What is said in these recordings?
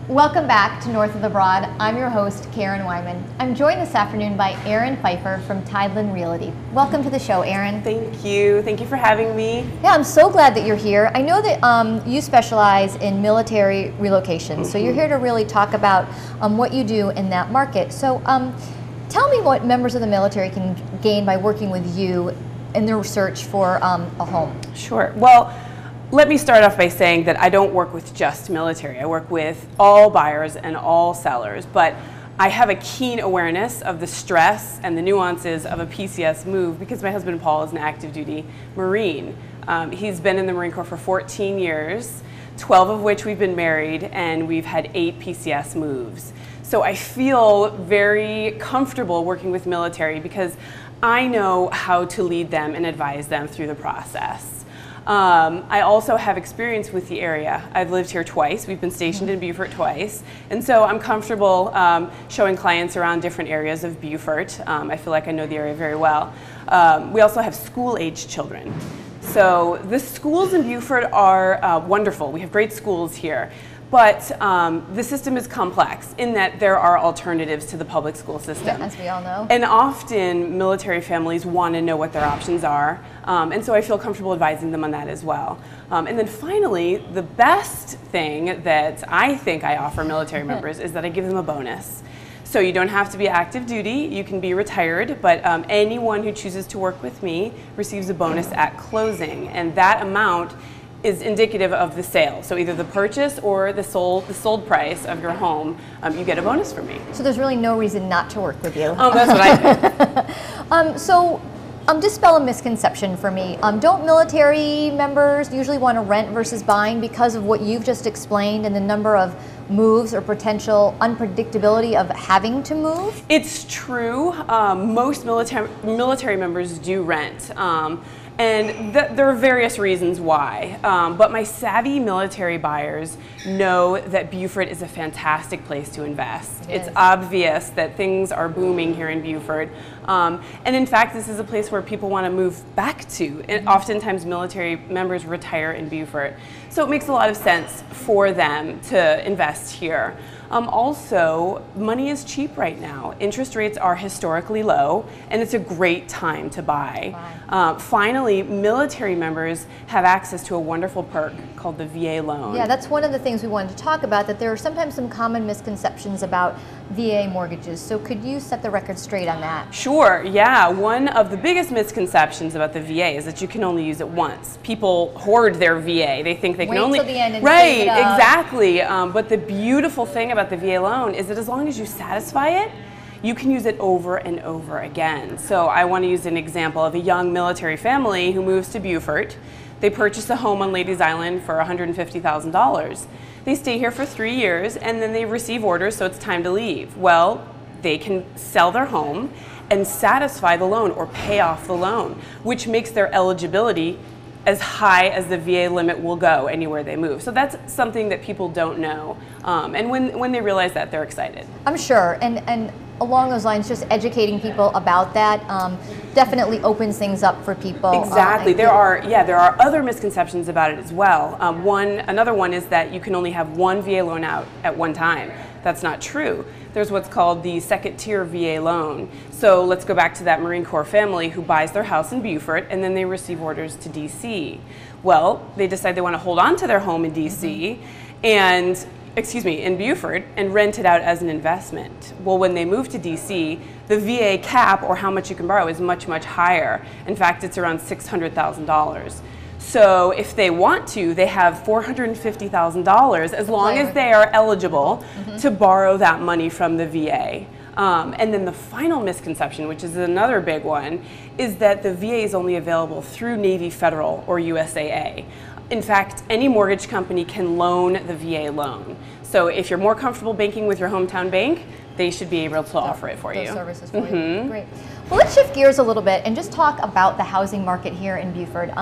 Welcome back to North of the Broad. I'm your host, Karen Wyman. I'm joined this afternoon by Ayren Pfeifer from Tideland Realty. Welcome to the show, Ayren. Thank you. Thank you for having me. Yeah, I'm so glad that you're here. I know that you specialize in military relocation, so you're here to really talk about what you do in that market. So tell me what members of the military can gain by working with you in their search for a home. Sure. Well, let me start off by saying that I don't work with just military. I work with all buyers and all sellers, but I have a keen awareness of the stress and the nuances of a PCS move because my husband Paul is an active duty Marine. He's been in the Marine Corps for 14 years, 12 of which we've been married, and we've had 8 PCS moves. So I feel very comfortable working with military because I know how to lead them and advise them through the process. I also have experience with the area. I've lived here twice. We've been stationed in Buford twice. And so I'm comfortable showing clients around different areas of Buford. I feel like I know the area very well. We also have school-age children. So the schools in Buford are wonderful. We have great schools here. But the system is complex in that there are alternatives to the public school system. Yeah, as we all know. And often military families want to know what their options are. And so I feel comfortable advising them on that as well. And then finally, the best thing that I think I offer military members is that I give them a bonus. So you don't have to be active duty, you can be retired, but anyone who chooses to work with me receives a bonus at closing. And that amount is indicative of the sale. So either the purchase or the sold price of your home, you get a bonus from me. So there's really no reason not to work with you. Oh, that's what I think. So dispel a misconception for me. Don't military members usually want to rent versus buying because of what you've just explained and the number of moves or potential unpredictability of having to move? It's true. Most military members do rent. And there are various reasons why, but my savvy military buyers know that Buford is a fantastic place to invest. It's obvious that things are booming here in Buford. And in fact, this is a place where people want to move back to. And oftentimes military members retire in Buford. So it makes a lot of sense for them to invest here. Also, money is cheap right now. Interest rates are historically low, and it's a great time to buy. Finally, military members have access to a wonderful perk called the VA loan. Yeah, that's one of the things we wanted to talk about, that there are sometimes some common misconceptions about VA mortgages. So could you set the record straight on that? Sure, yeah. One of the biggest misconceptions about the VA is that you can only use it once. People hoard their VA. They think they can only... Wait till the end and right, save it up. exactly. But the beautiful thing about the VA loan is that as long as you satisfy it, you can use it over and over again. So I want to use an example of a young military family who moves to Buford. They purchase a home on Ladies Island for $150,000. They stay here for 3 years and then they receive orders, so it's time to leave. Well, they can sell their home and satisfy the loan or pay off the loan, which makes their eligibility as high as the VA limit will go anywhere they move. So that's something that people don't know. And when they realize that, they're excited. I'm sure, and along those lines, just educating people about that definitely opens things up for people. Exactly. There are other misconceptions about it as well. Another one is that you can only have one VA loan out at one time. That's not true. There's what's called the second tier VA loan. So let's go back to that Marine Corps family who buys their house in Buford and then they receive orders to DC. Well, they decide they want to hold on to their home in DC in Buford and rent it out as an investment. Well, when they move to DC, the VA cap, or how much you can borrow, is much, much higher. In fact, it's around $600,000. So if they want to, they have $450,000 as long as they are eligible to borrow that money from the VA. And then the final misconception, which is another big one, is that the VA is only available through Navy Federal or USAA. In fact, any mortgage company can loan the VA loan. So if you're more comfortable banking with your hometown bank, they should be able to offer it for you. Those services for you. Great. Well, let's shift gears a little bit and just talk about the housing market here in Buford.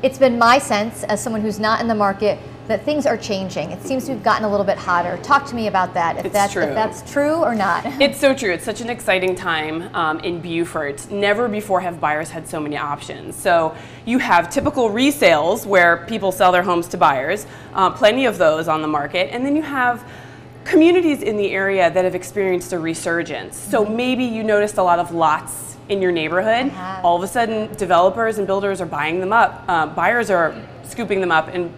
It's been my sense, as someone who's not in the market, that things are changing. It seems to have gotten a little bit hotter. Talk to me about that, if that's true or not. It's so true. It's such an exciting time in Buford. Never before have buyers had so many options. So you have typical resales where people sell their homes to buyers, plenty of those on the market, and then you have communities in the area that have experienced a resurgence. So maybe you noticed a lot of lots in your neighborhood. All of a sudden, developers and builders are buying them up. Buyers are scooping them up and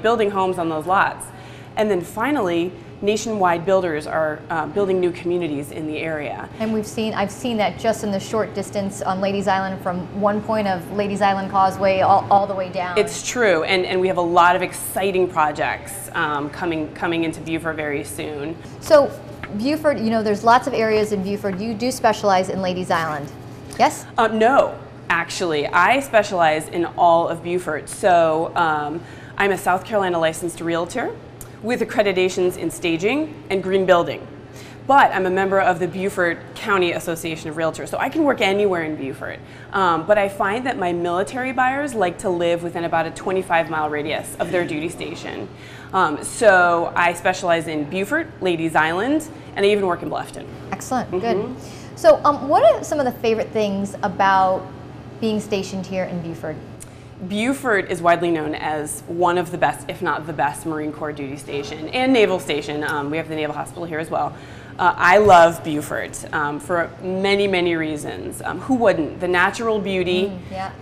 building homes on those lots. And then finally, nationwide builders are building new communities in the area. And I've seen that just in the short distance on Ladies Island, from one point of Ladies Island Causeway all the way down. It's true, and we have a lot of exciting projects coming into Buford very soon. So Buford, there's lots of areas in Buford. You do specialize in Ladies Island, yes? No, actually, I specialize in all of Buford. So I'm a South Carolina licensed realtor with accreditations in staging and green building. But I'm a member of the Beaufort County Association of Realtors, so I can work anywhere in Beaufort. But I find that my military buyers like to live within about a 25-mile radius of their duty station. So I specialize in Beaufort, Ladies Island, and I even work in Bluffton. Excellent, good. So what are some of the favorite things about being stationed here in Buford? Buford is widely known as one of the best, if not the best, Marine Corps duty station and naval station. We have the Naval Hospital here as well. I love Buford for many, many reasons. Who wouldn't? The natural beauty.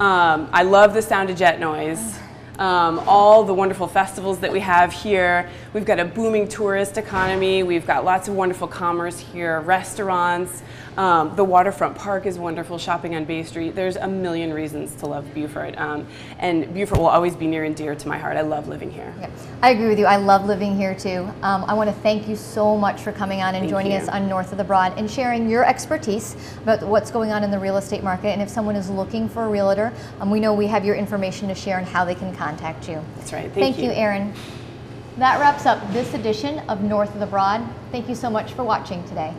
I love the sound of jet noise. All the wonderful festivals that we have here. We've got a booming tourist economy. We've got lots of wonderful commerce here, restaurants. The waterfront park is wonderful, shopping on Bay Street. There's a million reasons to love Buford. And Buford will always be near and dear to my heart. I love living here. Yeah, I agree with you. I love living here too. I want to thank you so much for coming on and joining us on North of the Broad and sharing your expertise about what's going on in the real estate market. And if someone is looking for a realtor, we know we have your information to share and how they can contact you. That's right. Thank you, Ayren. That wraps up this edition of North of the Broad. Thank you so much for watching today.